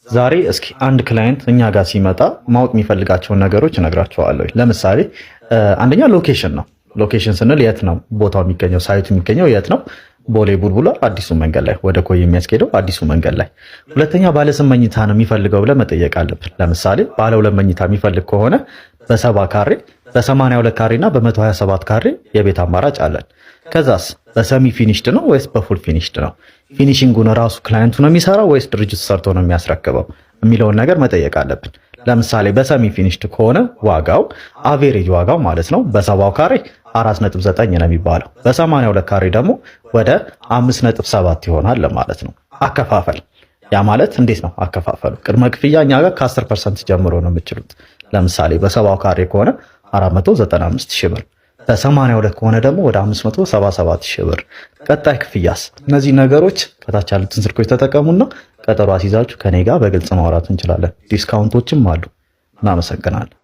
ዛሬ እስኪ አንድ ክላይንት እኛ ጋር ሲመጣ ማወቅ የሚፈልጋቸውን ነገሮች እነግራቸዋለሁ። ለምሳሌ አንደኛ ሎኬሽን ነው። ሎኬሽን ስንል የት ነው ቦታው የሚገኘው፣ ሳይቱ የሚገኘው የት ነው? ቦሌ ቡልቡላ አዲሱ መንገድ ላይ ወደ ኮይ የሚያስኬደው አዲሱ መንገድ ላይ። ሁለተኛ ባለ ስንት መኝታ ነው የሚፈልገው ብለህ መጠየቅ አለብን። ለምሳሌ ባለ 2 መኝታ የሚፈልግ ከሆነ በ70 ካሬ፣ በ82 ካሬ እና በ127 ካሬ የቤት አማራጭ አለን። ከዛስ በሰሚ ፊኒሽድ ነው ወይስ በፉል ፊኒሽድ ነው? ፊኒሺንጉን ራሱ ክላይንቱ ነው የሚሰራው ወይስ ድርጅቱ ሰርቶ ነው የሚያስረክበው የሚለውን ነገር መጠየቅ አለብን። ለምሳሌ በሰሚ ፊኒሽድ ከሆነ ዋጋው አቬሬጅ ዋጋው ማለት ነው በ70 ካሬ 4.9 ነው የሚባለው፣ በ82 ካሬ ደግሞ ወደ 5.7 ይሆናል ማለት ነው። አከፋፈል ያ ማለት እንዴት ነው አከፋፈሉ? ቅድመ ክፍያ እኛ ጋር ከ10% ጀምሮ ነው የምትችሉት። ለምሳሌ በ70 ካሬ ከሆነ 495 ሺህ ብር፣ በ82 ከሆነ ደግሞ ወደ 577 ሺህ ብር። ቀጣይ ክፍያስ? እነዚህ ነገሮች ከታች ያሉትን ስልኮች ተጠቀሙና ቀጠሮ አስይዛችሁ ከኔ ጋር በግልጽ ማውራት እንችላለን። ዲስካውንቶችም አሉ። እናመሰግናለን።